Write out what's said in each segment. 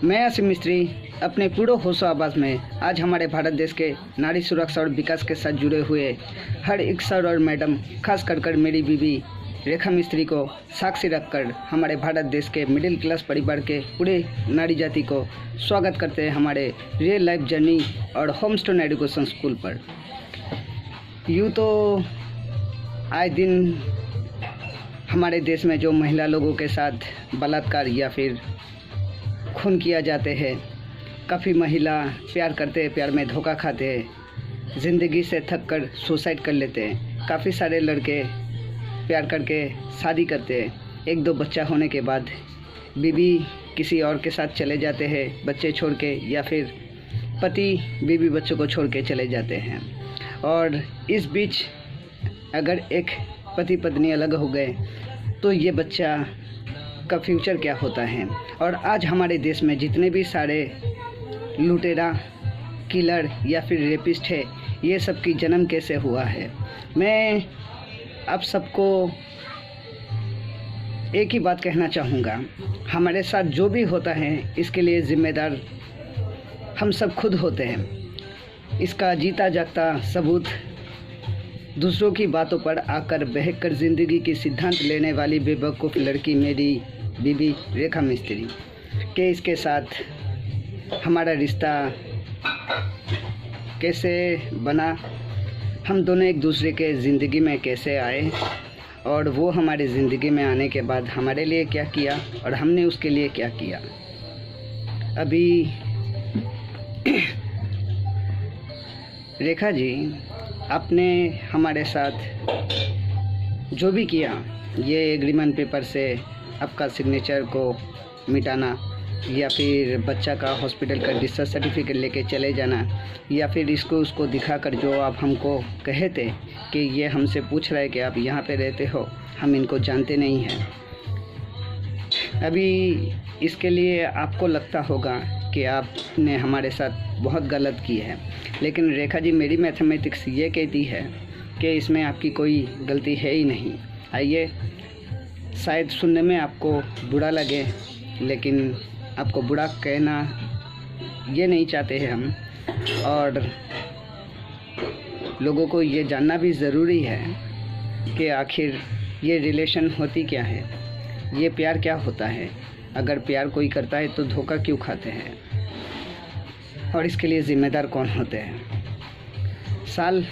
मैं आसिम मिस्त्री अपने पूर्ण होशो आवाज़ में आज हमारे भारत देश के नारी सुरक्षा और विकास के साथ जुड़े हुए हर एक सर और मैडम, खास कर मेरी बीबी रेखा मिस्त्री को साक्षी रखकर हमारे भारत देश के मिडिल क्लास परिवार के पूरे नारी जाति को स्वागत करते हैं हमारे रियल लाइफ जर्नी और होमस्टोन एजुकेशन स्कूल पर। यूँ तो आए दिन हमारे देश में जो महिला लोगों के साथ बलात्कार या फिर खून किया जाते हैं, काफ़ी महिला प्यार करते हैं, प्यार में धोखा खाते हैं, ज़िंदगी से थक कर सुसाइड कर लेते हैं। काफ़ी सारे लड़के प्यार करके शादी करते हैं, एक दो बच्चा होने के बाद बीवी किसी और के साथ चले जाते हैं बच्चे छोड़ के, या फिर पति बीवी बच्चों को छोड़ के चले जाते हैं। और इस बीच अगर एक पति पत्नी अलग हो गए तो ये बच्चा का फ्यूचर क्या होता है। और आज हमारे देश में जितने भी सारे लुटेरा, किलर या फिर रेपिस्ट है, ये सब की जन्म कैसे हुआ है। मैं आप सबको एक ही बात कहना चाहूँगा, हमारे साथ जो भी होता है इसके लिए ज़िम्मेदार हम सब खुद होते हैं। इसका जीता जागता सबूत दूसरों की बातों पर आकर बहक कर ज़िंदगी की सिद्धांत लेने वाली बेवकूफ़ लड़की मेरी बीबी रेखा मिस्त्री के इसके साथ हमारा रिश्ता कैसे बना, हम दोनों एक दूसरे के ज़िंदगी में कैसे आए, और वो हमारी ज़िंदगी में आने के बाद हमारे लिए क्या किया और हमने उसके लिए क्या किया। अभी रेखा जी, आपने हमारे साथ जो भी किया, ये एग्रीमेंट पेपर से आपका सिग्नेचर को मिटाना, या फिर बच्चा का हॉस्पिटल का डिस्चार्ज सर्टिफिकेट लेके चले जाना, या फिर इसको उसको दिखाकर जो आप हमको कहे थे कि ये हमसे पूछ रहा है कि आप यहाँ पे रहते हो, हम इनको जानते नहीं हैं। अभी इसके लिए आपको लगता होगा कि आपने हमारे साथ बहुत गलत की है, लेकिन रेखा जी, मेरी मैथमेटिक्स ये कहती है कि इसमें आपकी कोई गलती है ही नहीं। आइए, शायद सुनने में आपको बुरा लगे, लेकिन आपको बुरा कहना ये नहीं चाहते हैं हम, और लोगों को ये जानना भी ज़रूरी है कि आखिर ये रिलेशन होती क्या है, ये प्यार क्या होता है। अगर प्यार कोई करता है तो धोखा क्यों खाते हैं, और इसके लिए ज़िम्मेदार कौन होते हैं। साल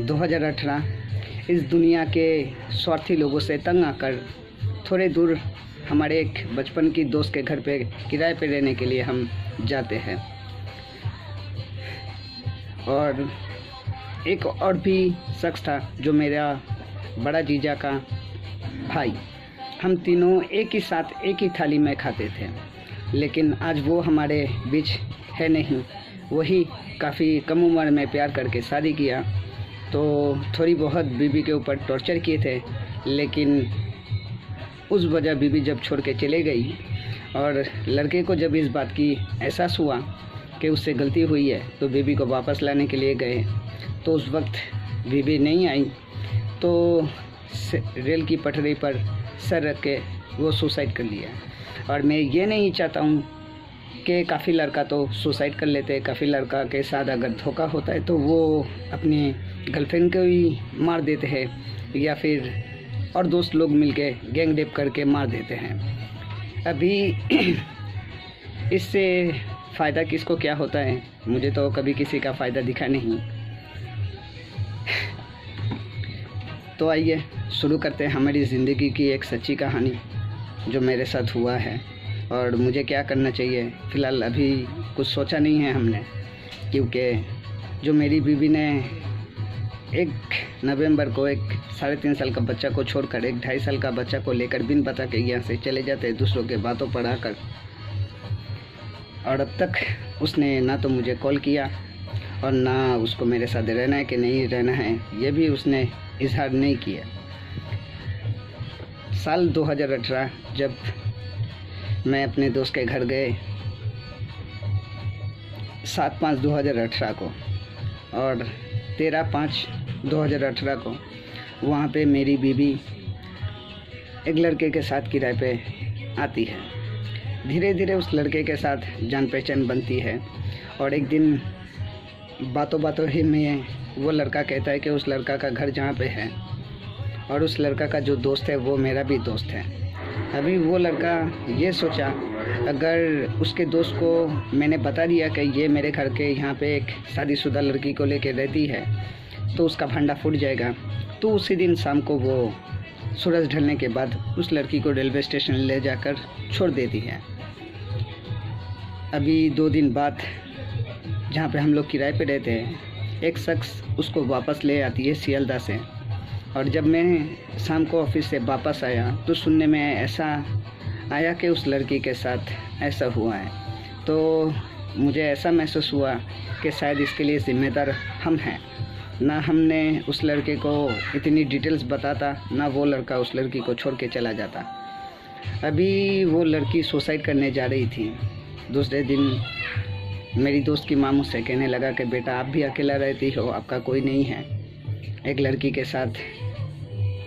2018 इस दुनिया के स्वार्थी लोगों से तंग आकर थोड़े दूर हमारे एक बचपन की दोस्त के घर पे किराए पे रहने के लिए हम जाते हैं। और एक और भी शख्स था जो मेरा बड़ा जीजा का भाई, हम तीनों एक ही साथ एक ही थाली में खाते थे, लेकिन आज वो हमारे बीच है नहीं। वही काफ़ी कम उम्र में प्यार करके शादी किया, तो थोड़ी बहुत बीबी के ऊपर टॉर्चर किए थे, लेकिन उस वजह बीबी जब छोड़ के चले गई और लड़के को जब इस बात की एहसास हुआ कि उससे गलती हुई है, तो बीबी को वापस लाने के लिए गए। तो उस वक्त बीबी नहीं आई, तो रेल की पटरी पर सर रख के वो सुसाइड कर लिया। और मैं ये नहीं चाहता हूँ कि काफ़ी लड़का तो सुसाइड कर लेते हैं, काफ़ी लड़का के साथ अगर धोखा होता है तो वो अपनी गर्लफ्रेंड को ही मार देते हैं, या फिर और दोस्त लोग मिलके गैंग रेप करके मार देते हैं। अभी इससे फ़ायदा किसको क्या होता है, मुझे तो कभी किसी का फ़ायदा दिखा नहीं। तो आइए शुरू करते हैं हमारी ज़िंदगी की एक सच्ची कहानी जो मेरे साथ हुआ है, और मुझे क्या करना चाहिए। फ़िलहाल अभी कुछ सोचा नहीं है हमने, क्योंकि जो मेरी बीवी ने 1 नवंबर को एक 3.5 साल का बच्चा को छोड़कर 1 2.5 साल का बच्चा को लेकर बिन पता के यहाँ से चले जाते हैं दूसरों के बातों पर आकर, और अब तक उसने ना तो मुझे कॉल किया और ना उसको मेरे साथ रहना है कि नहीं रहना है, ये भी उसने इजहार नहीं किया। साल 2018 जब मैं अपने दोस्त के घर गए 7/5/2018 को, और 13/5/2018 को वहाँ पे मेरी बीवी एक लड़के के साथ किराए पे आती है। धीरे धीरे उस लड़के के साथ जान पहचान बनती है और एक दिन बातों बातों ही में वो लड़का कहता है कि उस लड़का का घर जहाँ पे है और उस लड़का का जो दोस्त है वो मेरा भी दोस्त है। अभी वो लड़का ये सोचा, अगर उसके दोस्त को मैंने बता दिया कि ये मेरे घर के यहाँ पे एक शादीशुदा लड़की को लेके रहती है तो उसका भंडा फूट जाएगा। तो उसी दिन शाम को वो सूरज ढलने के बाद उस लड़की को रेलवे स्टेशन ले जाकर छोड़ देती है। अभी 2 दिन बाद जहाँ पे हम लोग किराए पे रहते हैं, एक शख्स उसको वापस ले आती है सियालदा से। और जब मैं शाम को ऑफिस से वापस आया तो सुनने में ऐसा आया कि उस लड़की के साथ ऐसा हुआ है। तो मुझे ऐसा महसूस हुआ कि शायद इसके लिए ज़िम्मेदार हम हैं। ना हमने उस लड़के को इतनी डिटेल्स बताता, ना वो लड़का उस लड़की को छोड़ के चला जाता। अभी वो लड़की सुसाइड करने जा रही थी। दूसरे दिन मेरी दोस्त की माँ मुझसे कहने लगा कि बेटा आप भी अकेला रहती हो, आपका कोई नहीं है, एक लड़की के साथ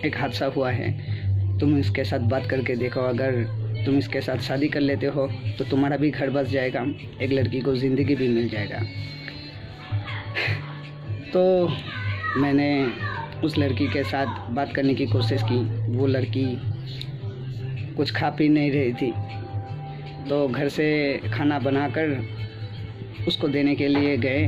एक हादसा हुआ है, तुम इसके साथ बात करके देखो, अगर तुम इसके साथ शादी कर लेते हो तो तुम्हारा भी घर बस जाएगा, एक लड़की को ज़िंदगी भी मिल जाएगा। तो मैंने उस लड़की के साथ बात करने की कोशिश की। वो लड़की कुछ खा पी नहीं रही थी, तो घर से खाना बनाकर उसको देने के लिए गए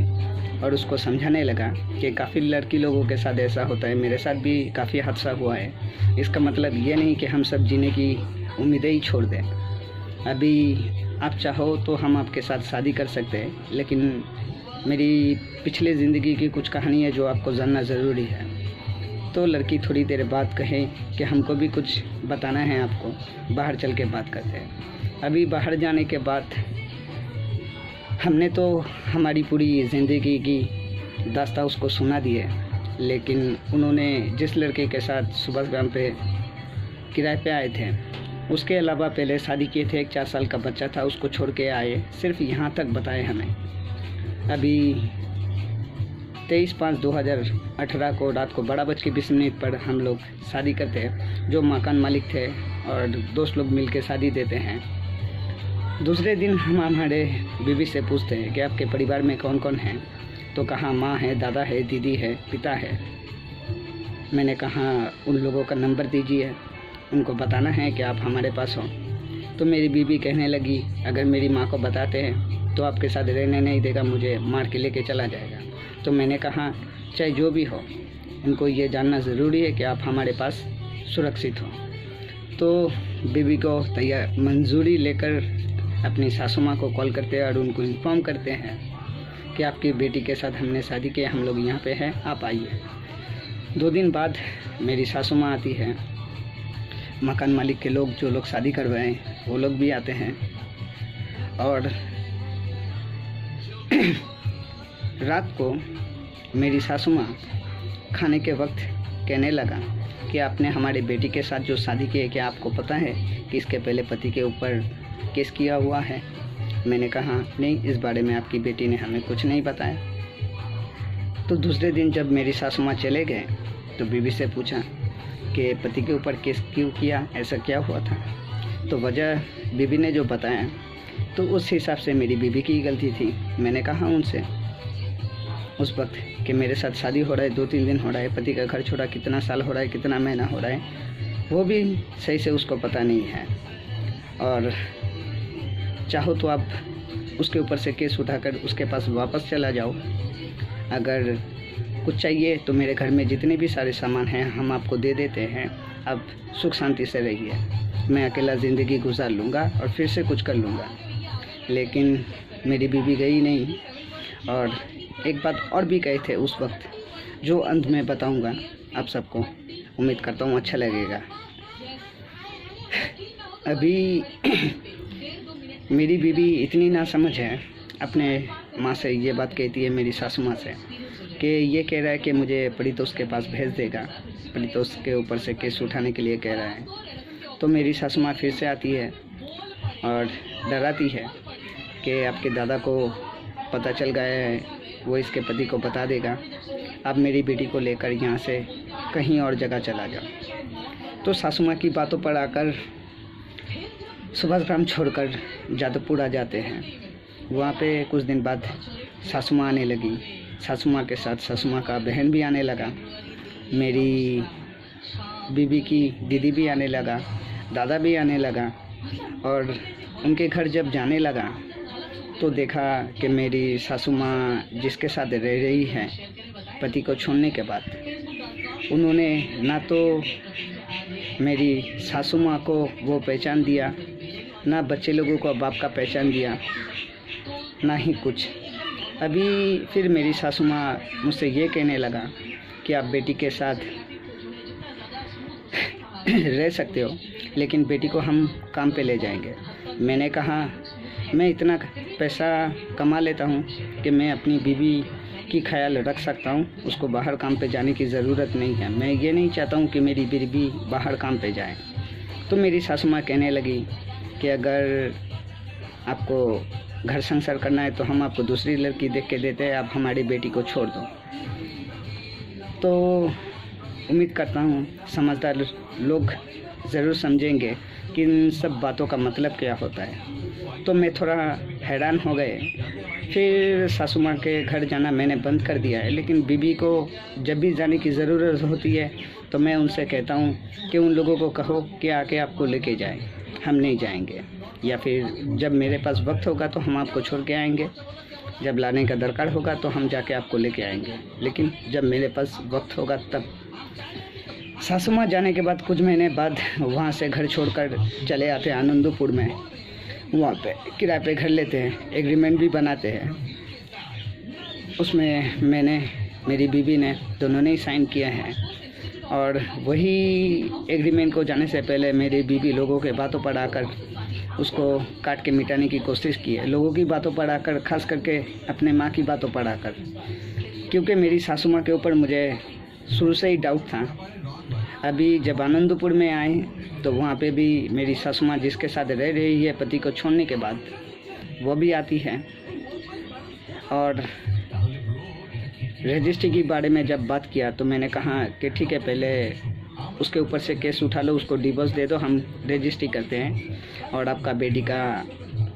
और उसको समझाने लगा कि काफ़ी लड़की लोगों के साथ ऐसा होता है, मेरे साथ भी काफ़ी हादसा हुआ है। इसका मतलब ये नहीं कि हम सब जीने की उम्मीदें ही छोड़ दें। अभी आप चाहो तो हम आपके साथ शादी कर सकते हैं, लेकिन मेरी पिछले ज़िंदगी की कुछ कहानी है जो आपको जानना ज़रूरी है। तो लड़की थोड़ी देर बाद कहे कि हमको भी कुछ बताना है आपको, बाहर चल के बात करते हैं। अभी बाहर जाने के बाद हमने तो हमारी पूरी ज़िंदगी की दास्तां उसको सुना दी है, लेकिन उन्होंने जिस लड़के के साथ सुबह शाम पे किराए पे आए थे, उसके अलावा पहले शादी किए थे, एक 4 साल का बच्चा था, उसको छोड़ के आए, सिर्फ यहाँ तक बताए हमें। अभी 23/5/2018 को रात को 12:20 पर हम लोग शादी करते हैं। जो मकान मालिक थे और दोस्त लोग मिल के शादी देते हैं। दूसरे दिन हम हमारे बीवी से पूछते हैं कि आपके परिवार में कौन कौन है, तो कहा माँ है, दादा है, दीदी है, पिता है। मैंने कहा उन लोगों का नंबर दीजिए, उनको बताना है कि आप हमारे पास हो। तो मेरी बीवी कहने लगी अगर मेरी माँ को बताते हैं तो आपके साथ रहने नहीं देगा, मुझे मार के लेके चला जाएगा। तो मैंने कहा चाहे जो भी हो, इनको ये जानना ज़रूरी है कि आप हमारे पास सुरक्षित हो। तो बीवी को तैयार मंजूरी लेकर अपनी सासू माँ को कॉल करते हैं और उनको इन्फॉर्म करते हैं कि आपकी बेटी के साथ हमने शादी की, हम लोग यहाँ पे हैं, आप आइए। 2 दिन बाद मेरी सासू माँ आती है, मकान मालिक के लोग जो लोग शादी करवाएं वो लोग भी आते हैं। और रात को मेरी सासू माँ खाने के वक्त कहने लगा कि आपने हमारी बेटी के साथ जो शादी की है, क्या आपको पता है कि इसके पहले पति के ऊपर केस किया हुआ है? मैंने कहा नहीं, इस बारे में आपकी बेटी ने हमें कुछ नहीं बताया। तो दूसरे दिन जब मेरी सासू माँ चले गए तो बीवी से पूछा कि पति के ऊपर केस क्यों किया, ऐसा क्या हुआ था? तो वजह बीवी ने जो बताया, तो उस हिसाब से मेरी बीवी की गलती थी। मैंने कहा उनसे उस वक्त कि मेरे साथ शादी हो रहा है, 2-3 दिन हो रहा है, पति का घर छोड़ा कितना साल हो रहा है, कितना महीना हो रहा है, वो भी सही से उसको पता नहीं है। और चाहो तो आप उसके ऊपर से केस उठाकर उसके पास वापस चला जाओ। अगर कुछ चाहिए तो मेरे घर में जितने भी सारे सामान हैं हम आपको दे देते हैं, आप सुख शांति से रहिए, मैं अकेला ज़िंदगी गुजार लूँगा और फिर से कुछ कर लूँगा। लेकिन मेरी बीवी गई नहीं। और एक बात और भी कहे थे उस वक्त, जो अंत में बताऊँगा आप सबको, उम्मीद करता हूँ अच्छा लगेगा। अभी मेरी बीवी इतनी नासमझ है, अपने माँ से ये बात कहती है, मेरी सासू माँ से, कि ये कह रहा है कि मुझे परितोष के पास भेज देगा, परितोष के ऊपर से केस उठाने के लिए कह रहा है। तो मेरी सासू माँ फिर से आती है और डराती है कि आपके दादा को पता चल गया है, वो इसके पति को बता देगा, आप मेरी बेटी को लेकर यहाँ से कहीं और जगह चला जाओ। तो सासू माँ की बातों पर आकर सुभाष ग्राम छोड़कर जादवपुर आ जाते हैं। वहाँ पे कुछ दिन बाद सासू माँ आने लगी। सासू माँ के साथ सासू माँ का बहन भी आने लगा, मेरी बीबी की दीदी भी आने लगा, दादा भी आने लगा। और उनके घर जब जाने लगा तो देखा कि मेरी सासू माँ जिसके साथ रह रही है पति को छोड़ने के बाद, उन्होंने ना तो मेरी सासू माँ को वो पहचान दिया, ना बच्चे लोगों को बाप का पहचान दिया, ना ही कुछ। अभी फिर मेरी सासू माँ मुझसे ये कहने लगा कि आप बेटी के साथ रह सकते हो, लेकिन बेटी को हम काम पे ले जाएंगे। मैंने कहा मैं इतना पैसा कमा लेता हूँ कि मैं अपनी बीवी की ख्याल रख सकता हूँ, उसको बाहर काम पे जाने की ज़रूरत नहीं है। मैं ये नहीं चाहता हूँ कि मेरी बीवी बाहर काम पे जाए। तो मेरी सासू माँ कहने लगी कि अगर आपको घर संसार करना है तो हम आपको दूसरी लड़की देख के देते हैं, आप हमारी बेटी को छोड़ दो। तो उम्मीद करता हूँ समझदार लोग ज़रूर समझेंगे कि इन सब बातों का मतलब क्या होता है। तो मैं थोड़ा हैरान हो गए। फिर सासू माँ के घर जाना मैंने बंद कर दिया है, लेकिन बीबी को जब भी जाने की ज़रूरत होती है तो मैं उनसे कहता हूँ कि उन लोगों को कहो कि आके आपको लेके जाए, हम नहीं जाएंगे। या फिर जब मेरे पास वक्त होगा तो हम आपको छोड़ के आएंगे, जब लाने का दरकार होगा तो हम जाके आपको लेके आएंगे, लेकिन जब मेरे पास वक्त होगा तब। सासू माँ जाने के बाद कुछ महीने बाद वहाँ से घर छोड़कर चले आते हैं आनंदपुर में। वहाँ पे किराए पे घर लेते हैं, एग्रीमेंट भी बनाते हैं। उसमें मैंने, मेरी बीवी ने, दोनों ने ही साइन किया है। और वही एग्रीमेंट को जाने से पहले मेरी बीवी लोगों के बातों पर आकर उसको काट के मिटाने की कोशिश की है। लोगों की बातों पर आकर, खास करके अपने माँ की बातों पर आकर, क्योंकि मेरी सासू माँ के ऊपर मुझे शुरू से ही डाउट था। अभी जब आनंदपुर में आए तो वहाँ पे भी मेरी सासू माँ जिसके साथ रह रही है पति को छोड़ने के बाद, वो भी आती है। और रजिस्ट्री के बारे में जब बात किया तो मैंने कहा कि ठीक है, पहले उसके ऊपर से केस उठा लो, उसको डिवोर्स दे दो, हम रजिस्ट्री करते हैं। और आपका बेटी का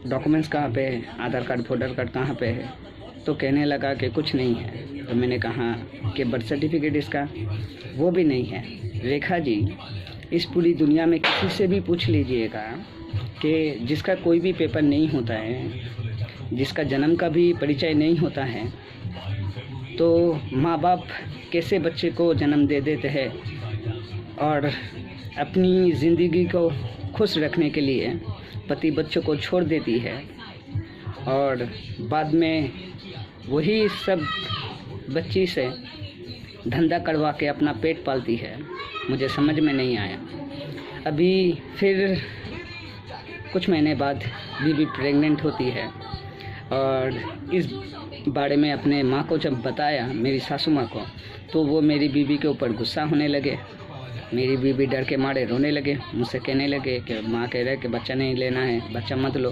डॉक्यूमेंट्स कहाँ पे है, आधार कार्ड, वोटर कार्ड कहाँ पे है? तो कहने लगा कि कुछ नहीं है। तो मैंने कहा कि बर्थ सर्टिफिकेट इसका, वो भी नहीं है। रेखा जी, इस पूरी दुनिया में किसी से भी पूछ लीजिएगा कि जिसका कोई भी पेपर नहीं होता है, जिसका जन्म का भी परिचय नहीं होता है, तो माँ बाप कैसे बच्चे को जन्म दे देते हैं और अपनी ज़िंदगी को खुश रखने के लिए पति बच्चों को छोड़ देती है और बाद में वही सब बच्ची से धंधा करवा के अपना पेट पालती है। मुझे समझ में नहीं आया। अभी फिर कुछ महीने बाद बीवी प्रेग्नेंट होती है और इस बारे में अपने माँ को जब बताया, मेरी सासू माँ को, तो वो मेरी बीवी के ऊपर गुस्सा होने लगे। मेरी बीवी डर के मारे रोने लगे, मुझसे कहने लगे कि माँ कह रहे कि बच्चा नहीं लेना है, बच्चा मत लो।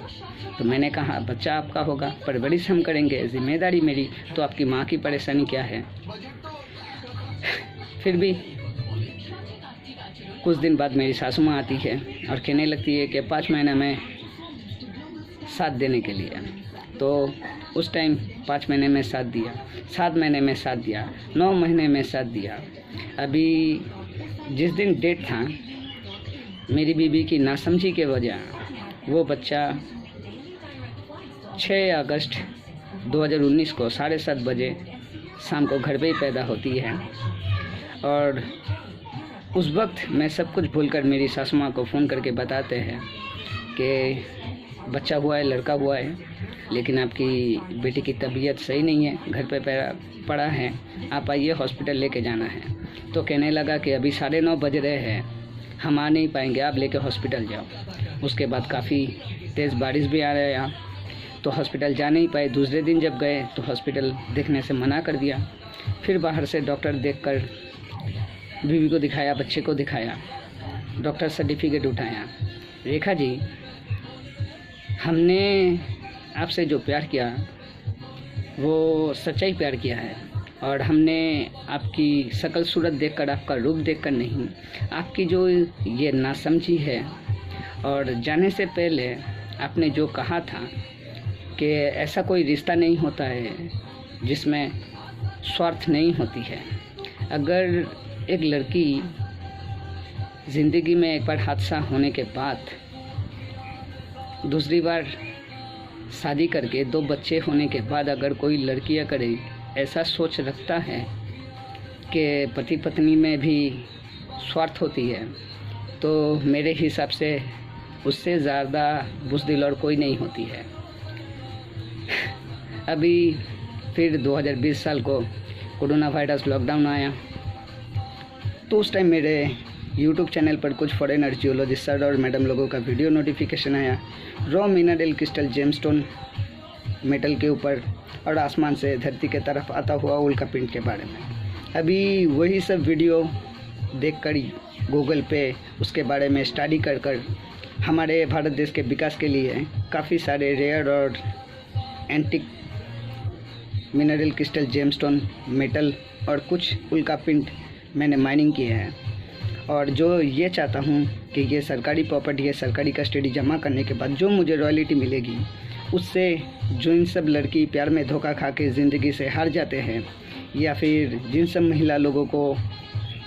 तो मैंने कहा बच्चा आपका होगा, परवरिश हम करेंगे, जिम्मेदारी मेरी, तो आपकी माँ की परेशानी क्या है? फिर भी कुछ दिन बाद मेरी सासू माँ आती है और कहने लगती है कि 5 महीने में साथ देने के लिए। तो उस टाइम 5 महीने में साथ दिया, 7 महीने में साथ दिया, 9 महीने में साथ दिया। अभी जिस दिन डेट था, मेरी बीवी की नासमझी के वजह वो बच्चा 6 अगस्त 2019 को 7:30 बजे शाम को घर पे ही पैदा होती है। और उस वक्त मैं सब कुछ भूलकर मेरी सासू माँ को फ़ोन करके बताते हैं कि बच्चा हुआ है, लड़का हुआ है, लेकिन आपकी बेटी की तबीयत सही नहीं है, घर पे पड़ा है, आप आइए, हॉस्पिटल लेके जाना है। तो कहने लगा कि अभी 9:30 बज रहे हैं, हम आ नहीं पाएंगे, आप लेके हॉस्पिटल जाओ। उसके बाद काफ़ी तेज़ बारिश भी आ रहा है, तो हॉस्पिटल जा नहीं पाए। दूसरे दिन जब गए तो हॉस्पिटल देखने से मना कर दिया। फिर बाहर से डॉक्टर देखकर बीवी को दिखाया, बच्चे को दिखाया, डॉक्टर सर्टिफिकेट उठाया। रेखा जी, हमने आपसे जो प्यार किया वो सच्चाई प्यार किया है, और हमने आपकी शकल सूरत देखकर, आपका रूप देखकर नहीं, आपकी जो ये नासमझी है और जाने से पहले आपने जो कहा था कि ऐसा कोई रिश्ता नहीं होता है जिसमें स्वार्थ नहीं होती है। अगर एक लड़की ज़िंदगी में एक बार हादसा होने के बाद दूसरी बार शादी करके 2 बच्चे होने के बाद अगर कोई लड़की अगर ऐसा सोच रखता है कि पति पत्नी में भी स्वार्थ होती है, तो मेरे हिसाब से उससे ज़्यादा बुज़दिल और कोई नहीं होती है। अभी फिर 2020 साल को कोरोना वायरस लॉकडाउन आया, तो उस टाइम मेरे YouTube चैनल पर कुछ फॉरेनर जियोलॉजिस्ट सर और मैडम लोगों का वीडियो नोटिफिकेशन आया raw mineral crystal gemstone metal के ऊपर और आसमान से धरती के तरफ आता हुआ उल्का पिंड के बारे में। अभी वही सब वीडियो देखकर गूगल पे उसके बारे में स्टडी कर हमारे भारत देश के विकास के लिए काफ़ी सारे रेयर और antique mineral crystal gemstone metal और कुछ उल्का पिंड मैंने माइनिंग किए हैं। और जो ये चाहता हूँ कि ये सरकारी प्रॉपर्टी है, सरकारी कस्टडी जमा करने के बाद जो मुझे रॉयल्टी मिलेगी, उससे जो इन सब लड़की प्यार में धोखा खा के ज़िंदगी से हार जाते हैं या फिर जिन सब महिला लोगों को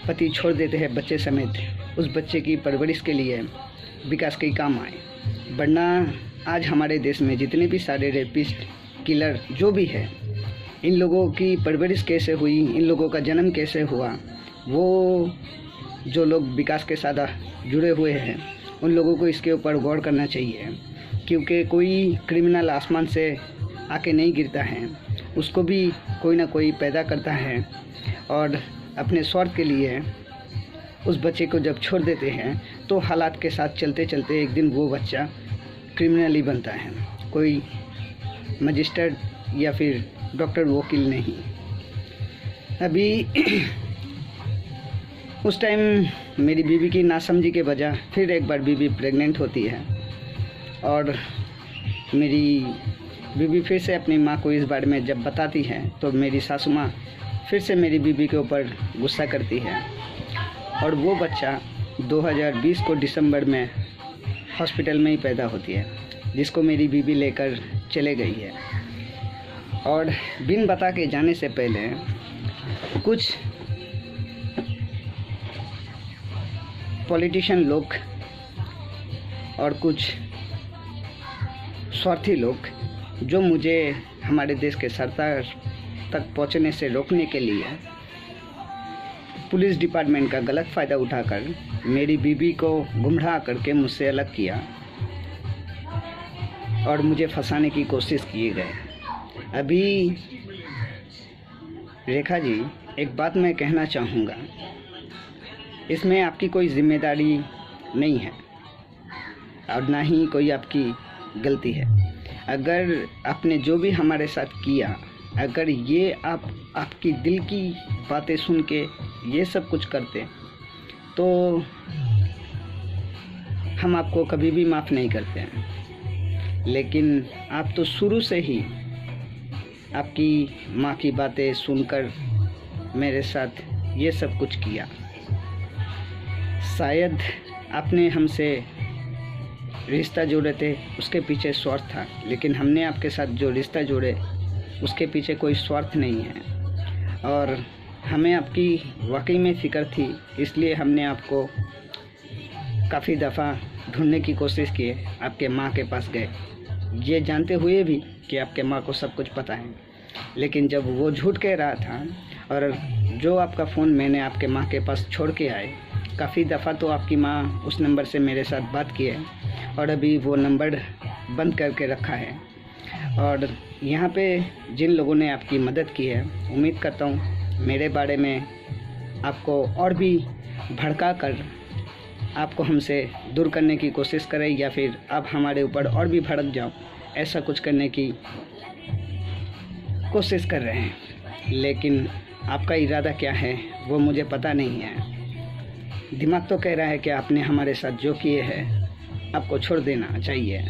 पति छोड़ देते हैं बच्चे समेत, उस बच्चे की परवरिश के लिए विकास के काम आए। वरना आज हमारे देश में जितने भी सारे रेपिस्ट किलर जो भी है, इन लोगों की परवरिश कैसे हुई, इन लोगों का जन्म कैसे हुआ, वो जो लोग विकास के साथ जुड़े हुए हैं उन लोगों को इसके ऊपर गौर करना चाहिए। क्योंकि कोई क्रिमिनल आसमान से आके नहीं गिरता है, उसको भी कोई ना कोई पैदा करता है और अपने स्वार्थ के लिए उस बच्चे को जब छोड़ देते हैं तो हालात के साथ चलते चलते एक दिन वो बच्चा क्रिमिनल ही बनता है, कोई मजिस्ट्रेट या फिर डॉक्टर वकील नहीं। अभी उस टाइम मेरी बीवी की नासमझी के वजह फिर एक बार बीवी प्रेग्नेंट होती है और मेरी बीवी फिर से अपनी माँ को इस बारे में जब बताती है तो मेरी सासू माँ फिर से मेरी बीवी के ऊपर गुस्सा करती है और वो बच्चा 2020 को दिसंबर में हॉस्पिटल में ही पैदा होती है, जिसको मेरी बीवी लेकर चले गई है। और बिन बता के जाने से पहले कुछ पॉलिटिशियन लोग और कुछ स्वार्थी लोग जो मुझे हमारे देश के सरकार तक पहुंचने से रोकने के लिए पुलिस डिपार्टमेंट का गलत फ़ायदा उठाकर मेरी बीवी को गुमराह करके मुझसे अलग किया और मुझे फंसाने की कोशिश किए गए। अभी रेखा जी, एक बात मैं कहना चाहूँगा, इसमें आपकी कोई जिम्मेदारी नहीं है और ना ही कोई आपकी गलती है। अगर आपने जो भी हमारे साथ किया, अगर ये आपकी दिल की बातें सुन के ये सब कुछ करते तो हम आपको कभी भी माफ़ नहीं करते हैं। लेकिन आप तो शुरू से ही आपकी माँ की बातें सुनकर मेरे साथ ये सब कुछ किया। शायद आपने हमसे रिश्ता जोड़े थे, उसके पीछे स्वार्थ था, लेकिन हमने आपके साथ जो रिश्ता जोड़े उसके पीछे कोई स्वार्थ नहीं है। और हमें आपकी वाकई में फ़िक्र थी, इसलिए हमने आपको काफ़ी दफ़ा ढूंढने की कोशिश की, आपके माँ के पास गए, ये जानते हुए भी कि आपके माँ को सब कुछ पता है। लेकिन जब वो झूठ कह रहा था और जो आपका फ़ोन मैंने आपके माँ के पास छोड़ के आए, काफ़ी दफ़ा तो आपकी माँ उस नंबर से मेरे साथ बात की है और अभी वो नंबर बंद करके रखा है। और यहाँ पे जिन लोगों ने आपकी मदद की है, उम्मीद करता हूँ मेरे बारे में आपको और भी भड़का कर आपको हमसे दूर करने की कोशिश करें या फिर आप हमारे ऊपर और भी भड़क जाओ, ऐसा कुछ करने की कोशिश कर रहे हैं। लेकिन आपका इरादा क्या है वो मुझे पता नहीं है। दिमाग तो कह रहा है कि आपने हमारे साथ जो किए हैं आपको छोड़ देना चाहिए,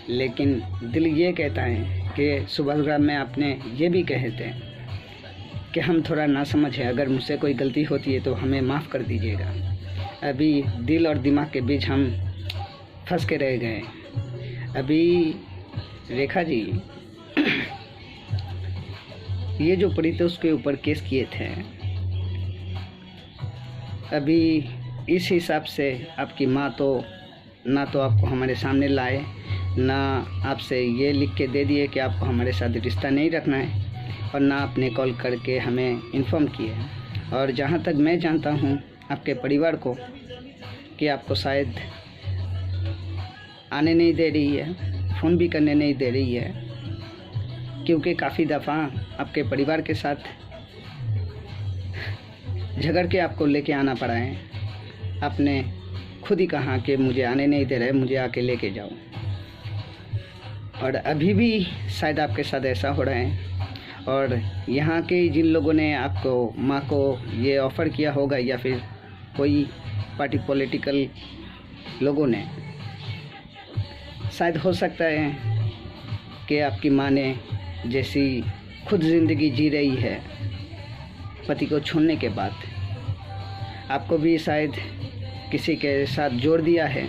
लेकिन दिल ये कहता है कि सुबहग्राम में आपने ये भी कहे थे कि हम थोड़ा नासमझ है, अगर मुझसे कोई गलती होती है तो हमें माफ़ कर दीजिएगा। अभी दिल और दिमाग के बीच हम फंस के रह गए। अभी रेखा जी ये जो परितोष के ऊपर केस किए थे, अभी इस हिसाब से आपकी माँ तो ना तो आपको हमारे सामने लाए, ना आपसे ये लिख के दे दिए कि आपको हमारे साथ रिश्ता नहीं रखना है, और ना आपने कॉल करके हमें इन्फॉर्म किए। और जहाँ तक मैं जानता हूँ आपके परिवार को कि आपको शायद आने नहीं दे रही है, फ़ोन भी करने नहीं दे रही है, क्योंकि काफ़ी दफ़ा आपके परिवार के साथ झगड़ के आपको लेके आना पड़ा है। आपने खुद ही कहा कि मुझे आने नहीं दे रहे, मुझे आके लेके जाओ। और अभी भी शायद आपके साथ ऐसा हो रहा है। और यहाँ के जिन लोगों ने आपको माँ को ये ऑफ़र किया होगा, या फिर कोई पार्टी पॉलिटिकल लोगों ने, शायद हो सकता है कि आपकी माँ ने जैसी खुद ज़िंदगी जी रही है पति को छोड़ने के बाद, आपको भी शायद किसी के साथ जोड़ दिया है।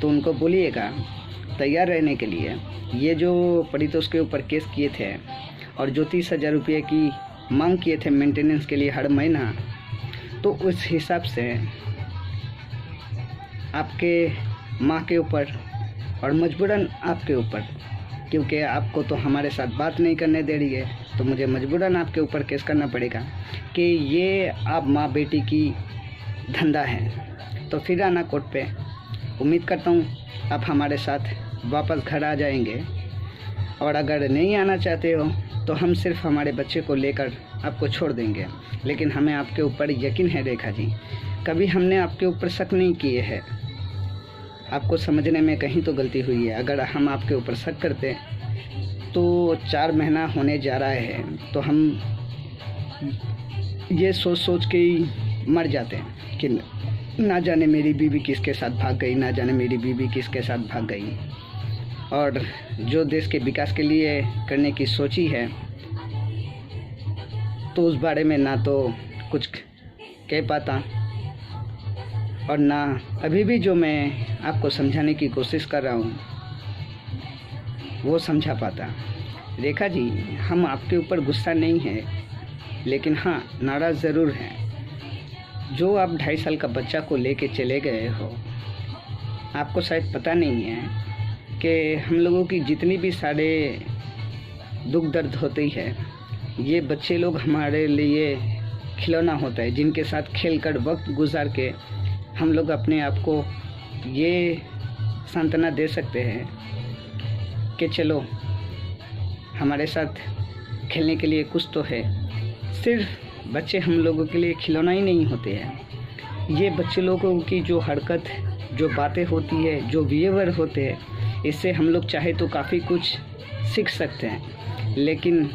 तो उनको बोलिएगा तैयार रहने के लिए। ये जो परितोष के ऊपर केस किए थे और जो 30,000 रुपये की मांग किए थे मेंटेनेंस के लिए हर महीना, तो उस हिसाब से आपके माँ के ऊपर और मजबूरन आपके ऊपर, क्योंकि आपको तो हमारे साथ बात नहीं करने दे रही है, तो मुझे मजबूरन आपके ऊपर केस करना पड़ेगा कि ये आप माँ बेटी की धंधा है। तो फिर आना कोर्ट पे। उम्मीद करता हूँ आप हमारे साथ वापस घर आ जाएंगे। और अगर नहीं आना चाहते हो तो हम सिर्फ हमारे बच्चे को लेकर आपको छोड़ देंगे। लेकिन हमें आपके ऊपर यकीन है रेखा जी, कभी हमने आपके ऊपर शक नहीं किए हैं। आपको समझने में कहीं तो गलती हुई है। अगर हम आपके ऊपर शक करते तो 4 महीना होने जा रहा है तो हम ये सोच के ही मर जाते हैं कि ना जाने मेरी बीवी किसके साथ भाग गई, ना जाने मेरी बीवी किसके साथ भाग गई। और जो देश के विकास के लिए करने की सोची है, तो उस बारे में ना तो कुछ कह पाता, और ना अभी भी जो मैं आपको समझाने की कोशिश कर रहा हूँ वो समझा पाता। रेखा जी, हम आपके ऊपर गुस्सा नहीं है, लेकिन हाँ नाराज़ ज़रूर हैं। जो आप 2.5 साल का बच्चा को लेके चले गए हो, आपको शायद पता नहीं है कि हम लोगों की जितनी भी सारे दुख दर्द होती है, ये बच्चे लोग हमारे लिए खिलौना होता है, जिनके साथ खेलकर वक्त गुजार के हम लोग अपने आप को ये सांत्वना दे सकते हैं कि चलो हमारे साथ खेलने के लिए कुछ तो है। सिर्फ बच्चे हम लोगों के लिए खिलौना ही नहीं होते हैं। ये बच्चे लोगों की जो हरकत, जो बातें होती है, जो बिहेवियर होते हैं, इससे हम लोग चाहे तो काफ़ी कुछ सीख सकते हैं। लेकिन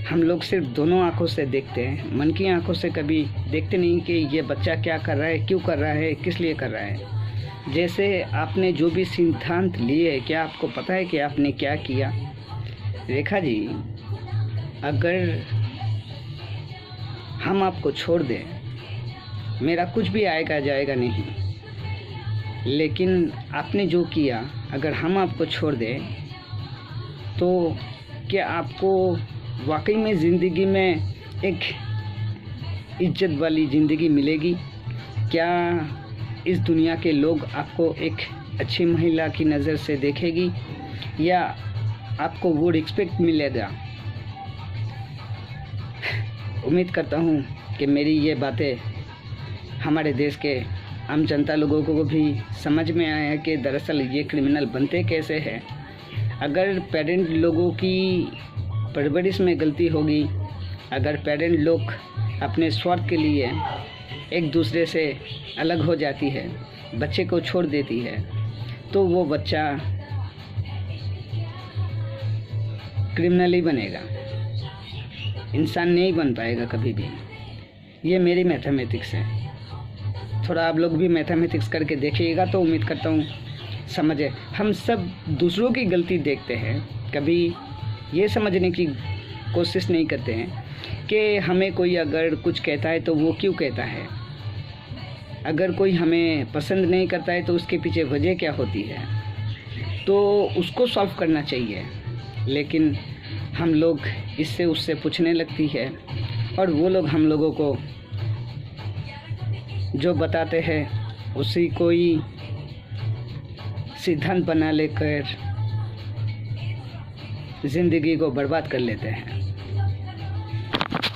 हम लोग सिर्फ दोनों आंखों से देखते हैं, मन की आंखों से कभी देखते नहीं कि ये बच्चा क्या कर रहा है, क्यों कर रहा है, किस लिए कर रहा है। जैसे आपने जो भी सिद्धांत लिए, क्या आपको पता है कि आपने क्या किया? रेखा जी, अगर हम आपको छोड़ दें, मेरा कुछ भी आएगा जाएगा नहीं, लेकिन आपने जो किया, अगर हम आपको छोड़ दें तो क्या आपको वाकई में ज़िंदगी में एक इज्जत वाली ज़िंदगी मिलेगी? क्या इस दुनिया के लोग आपको एक अच्छी महिला की नज़र से देखेगी, या आपको वो रिस्पेक्ट मिलेगा? उम्मीद करता हूँ कि मेरी ये बातें हमारे देश के आम जनता लोगों को भी समझ में आया है कि दरअसल ये क्रिमिनल बनते कैसे हैं। अगर पेरेंट लोगों की परवरिश में गलती होगी, अगर पेरेंट लोग अपने स्वार्थ के लिए एक दूसरे से अलग हो जाती है, बच्चे को छोड़ देती है, तो वो बच्चा क्रिमिनल ही बनेगा, इंसान नहीं बन पाएगा कभी भी। ये मेरी मैथमेटिक्स है। थोड़ा आप लोग भी मैथमेटिक्स करके देखिएगा तो उम्मीद करता हूँ समझे। हम सब दूसरों की गलती देखते हैं, कभी ये समझने की कोशिश नहीं करते हैं कि हमें कोई अगर कुछ कहता है तो वो क्यों कहता है। अगर कोई हमें पसंद नहीं करता है तो उसके पीछे वजह क्या होती है, तो उसको सॉल्व करना चाहिए। लेकिन हम लोग इससे उससे पूछने लगती है और वो लोग हम लोगों को जो बताते हैं उसी कोई सिद्धांत बना लेकर ज़िंदगी को बर्बाद कर लेते हैं।